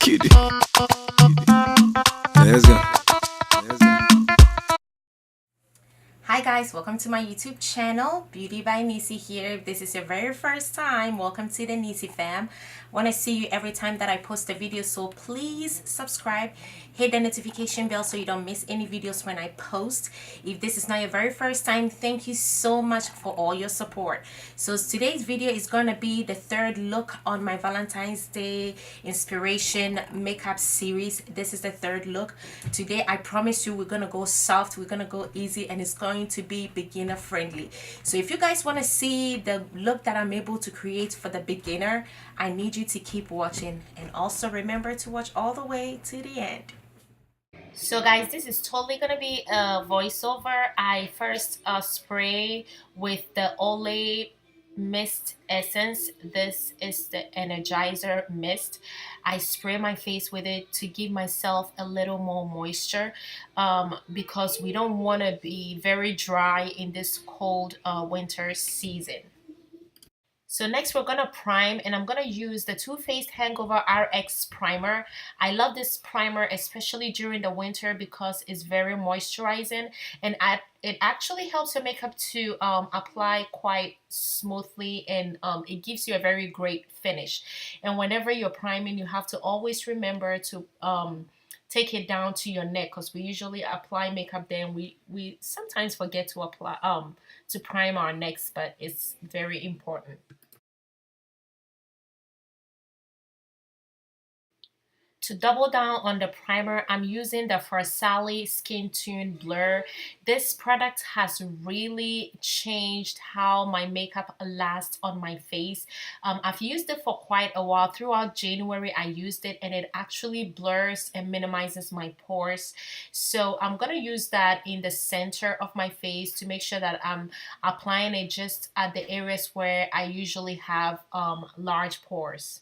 Let's go. Hi guys, welcome to my YouTube channel, Beauty by Niecy here. If this is your very first time, welcome to the Niecyfam. Want to see you every time that I post a video, so please subscribe, hit the notification bell so you don't miss any videos when I post. If this is not your very first time, thank you so much for all your support. So today's video is going to be the third look on my Valentine's Day inspiration makeup series. This is the third look. Today I promise you we're going to go soft, we're going to go easy, and it's going to be beginner friendly. So if you guys want to see the look that I'm able to create for the beginner, I need you to keep watching, and also remember to watch all the way to the end. So guys, this is totally gonna be a voiceover. I first spray with the Olay mist essence. This is the energizer mist. I spray my face with it to give myself a little more moisture, because we don't want to be very dry in this cold winter season. So next we're gonna prime, and I'm gonna use the Too Faced Hangover RX primer. I love this primer especially during the winter because it's very moisturizing, and it actually helps your makeup to apply quite smoothly, and it gives you a very great finish. And whenever you're priming, you have to always remember to take it down to your neck, because we usually apply makeup then we sometimes forget to apply to prime our necks, but it's very important. To double down on the primer, I'm using the Farsali Skin Tune Blur. This product has really changed how my makeup lasts on my face. I've used it for quite a while. Throughout January, I used it, and it actually blurs and minimizes my pores. So I'm going to use that in the center of my face to make sure that I'm applying it just at the areas where I usually have large pores.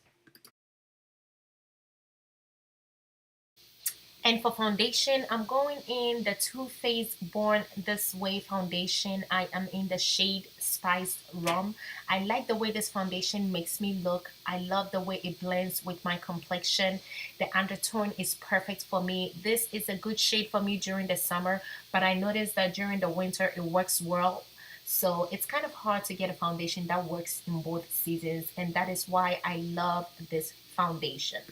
And for foundation, I'm going in the Too Faced Born This Way foundation. I am in the shade Spiced Rum. I like the way this foundation makes me look. I love the way it blends with my complexion. The undertone is perfect for me. This is a good shade for me during the summer, but I noticed that during the winter it works well. So it's kind of hard to get a foundation that works in both seasons, and that is why I love this foundation.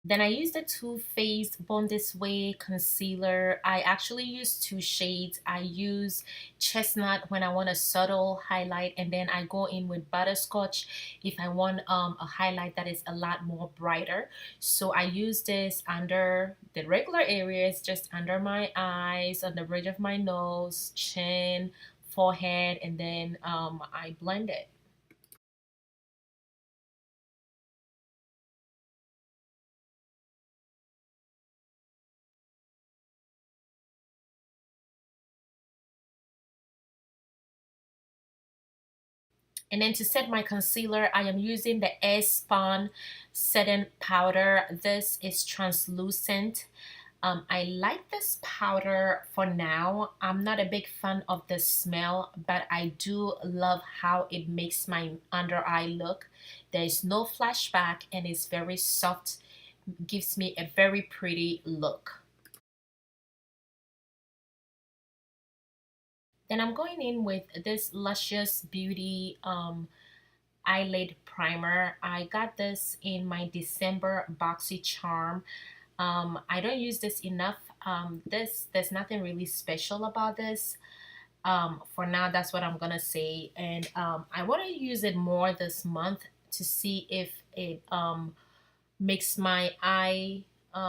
Then I use the Too Faced Born This Way concealer. I actually use two shades. I use chestnut when I want a subtle highlight, and then I go in with butterscotch if I want a highlight that is a lot more brighter. So I use this under the regular areas, just under my eyes, on the bridge of my nose, chin, forehead, and then I blend it. And then to set my concealer, I am using the Airspun setting powder. This is translucent. I like this powder for now. I'm not a big fan of the smell, but I do love how it makes my under eye look. There is no flashback, and it's very soft, gives me a very pretty look. Then I'm going in with this Luscious Beauty eyelid primer. I got this in my December boxy charm. I don't use this enough. There's nothing really special about this. For now, that's what I'm gonna say, and I want to use it more this month to see if it makes my eye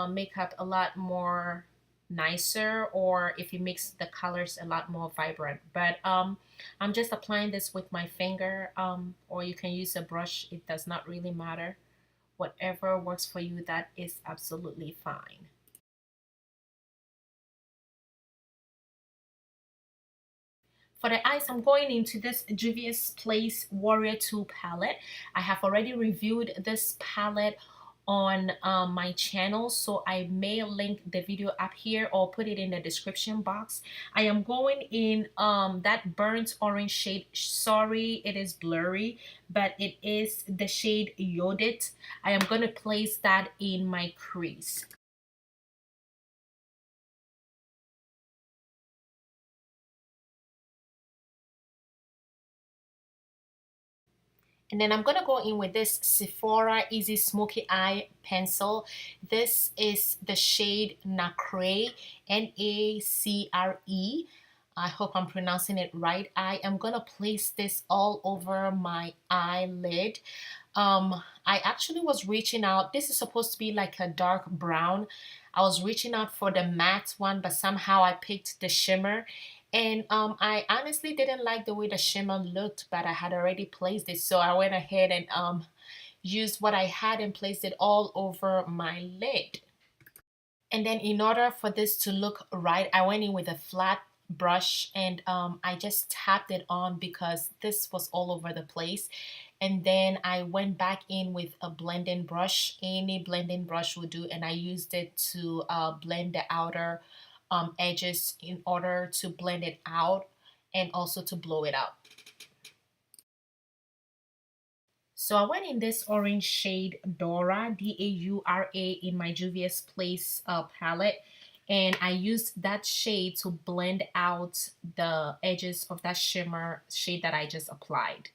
makeup a lot more nicer, or if it makes the colors a lot more vibrant. But I'm just applying this with my finger, or you can use a brush. It does not really matter. Whatever works for you, that is absolutely fine. For the eyes, I'm going into this Juvia's Place Warrior 2 palette. I have already reviewed this palette on my channel, so I may link the video up here or put it in the description box. I am going in that burnt orange shade. Sorry, it is blurry, but it is the shade Yodit. I am going to place that in my crease. And then I'm going to go in with this Sephora Easy Smoky Eye Pencil. This is the shade Nacre, Nacre. I hope I'm pronouncing it right. I am going to place this all over my eyelid. I actually was reaching out. This is supposed to be like a dark brown. I was reaching out for the matte one, but somehow I picked the shimmer. And I honestly didn't like the way the shimmer looked, but I had already placed it. So I went ahead and used what I had and placed it all over my lid. And then in order for this to look right, I went in with a flat brush and I just tapped it on because this was all over the place. And then I went back in with a blending brush. Any blending brush will do, and I used it to blend the outer edges in order to blend it out and also to blow it out. So I went in this orange shade Dora, Daura, in my Juvia's Place palette. And I used that shade to blend out the edges of that shimmer shade that I just applied.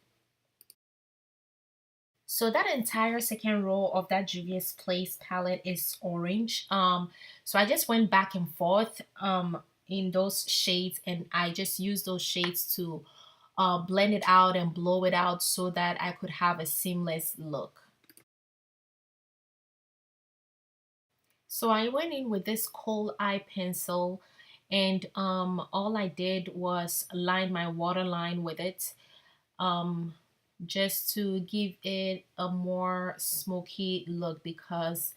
So that entire second row of that Juvia's Place palette is orange. So I just went back and forth in those shades, and I just used those shades to blend it out and blow it out so that I could have a seamless look. So I went in with this coal eye pencil, and all I did was line my waterline with it, um, just to give it a more smoky look because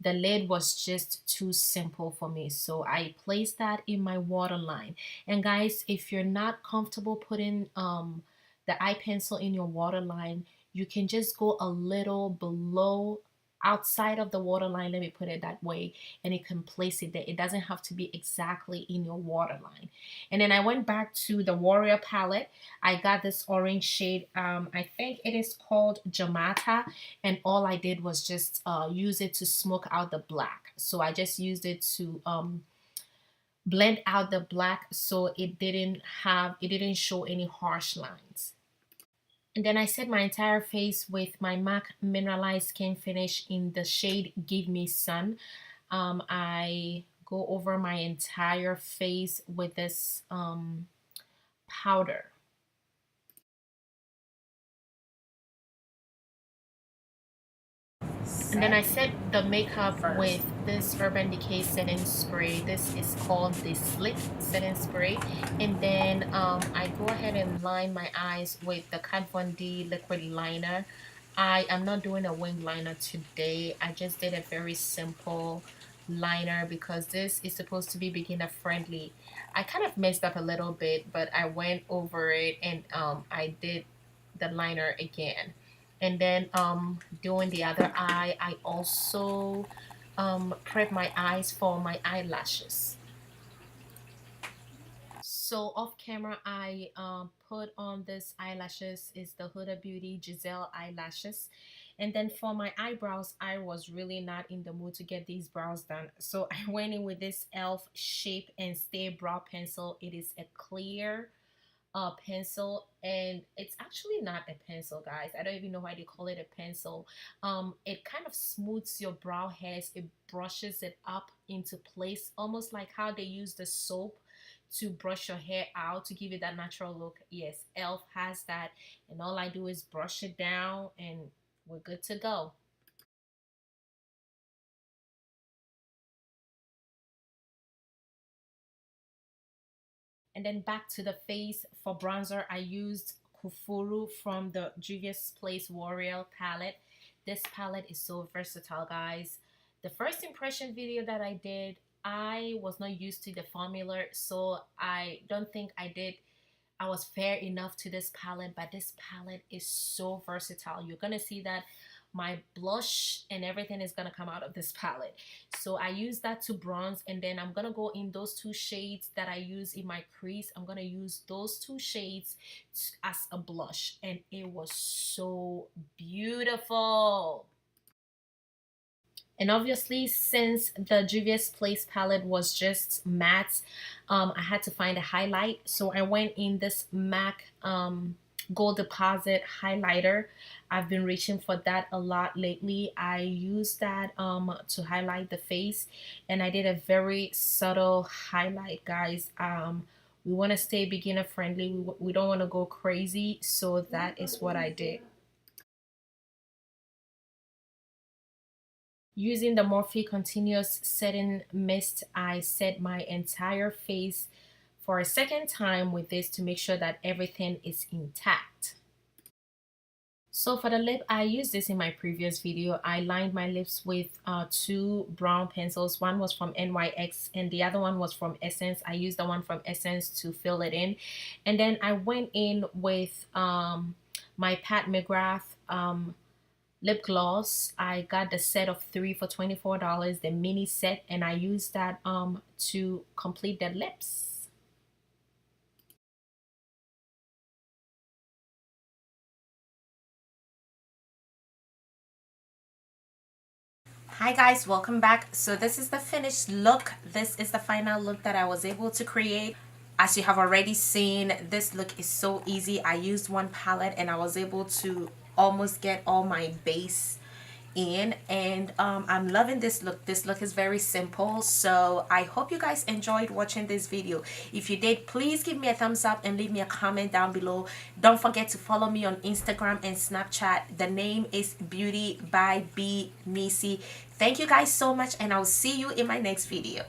the lid was just too simple for me. So I placed that in my waterline. And guys, if you're not comfortable putting the eye pencil in your waterline, you can just go a little below, outside of the waterline, let me put it that way, and you can place it there. It doesn't have to be exactly in your waterline. And then I went back to the Warrior palette. I got this orange shade, I think it is called Jamata, and all I did was just use it to smoke out the black. So I just used it to blend out the black so it didn't show any harsh lines. And then I set my entire face with my MAC Mineralized Skin Finish in the shade Give Me Sun. I go over my entire face with this powder. And then I set the makeup with this Urban Decay setting spray. This is called the Slick setting spray. And then I go ahead and line my eyes with the Kat Von D liquid liner. I am not doing a wing liner today. I just did a very simple liner because this is supposed to be beginner friendly. I kind of messed up a little bit, but I went over it and I did the liner again. And then doing the other eye, I also prep my eyes for my eyelashes. So off camera, I put on this eyelashes. Is the Huda Beauty Giselle eyelashes. And then for my eyebrows, I was really not in the mood to get these brows done. So I went in with this e.l.f. Shape and Stay Brow Pencil. It is a clear pencil, and it's actually not a pencil, guys. I don't even know why they call it a pencil. It kind of smooths your brow hairs. It brushes it up into place, almost like how they use the soap to brush your hair out to give it that natural look. Yes, e.l.f. has that, and all I do is brush it down and we're good to go. And then back to the face. For bronzer, I used Kufuru from the Juvia's Place Warrior palette. This palette is so versatile, guys. The first impression video that I did, I was not used to the formula, so I don't think I did I was fair enough to this palette, but this palette is so versatile. You're gonna see that my blush and everything is gonna come out of this palette. So I use that to bronze, and then I'm gonna go in those two shades that I use in my crease. I'm gonna use those two shades as a blush, and it was so beautiful. And obviously, since the Juvia's Place palette was just matte, I had to find a highlight. So I went in this MAC Gold Deposit highlighter. I've been reaching for that a lot lately. I used that to highlight the face, and I did a very subtle highlight, guys. We want to stay beginner friendly. We don't want to go crazy, so that is what I did. Using the Morphe Continuous Setting Mist, I set my entire face for a second time with this to make sure that everything is intact. So for the lip, I used this in my previous video. I lined my lips with two brown pencils. One was from NYX and the other one was from Essence. I used the one from Essence to fill it in. And then I went in with my Pat McGrath lip gloss. I got the set of 3 for $24, the mini set, and I used that to complete the lips. Hi guys, welcome back. So this is the finished look. This is the final look that I was able to create. As you have already seen, this look is so easy. I used one palette and I was able to almost get all my base in, and I'm loving this look. This look is very simple, so I hope you guys enjoyed watching this video. If you did, please give me a thumbs up and leave me a comment down below. Don't forget to follow me on Instagram and Snapchat. The name is Beauty by Niecy. Thank you guys so much, and I'll see you in my next video.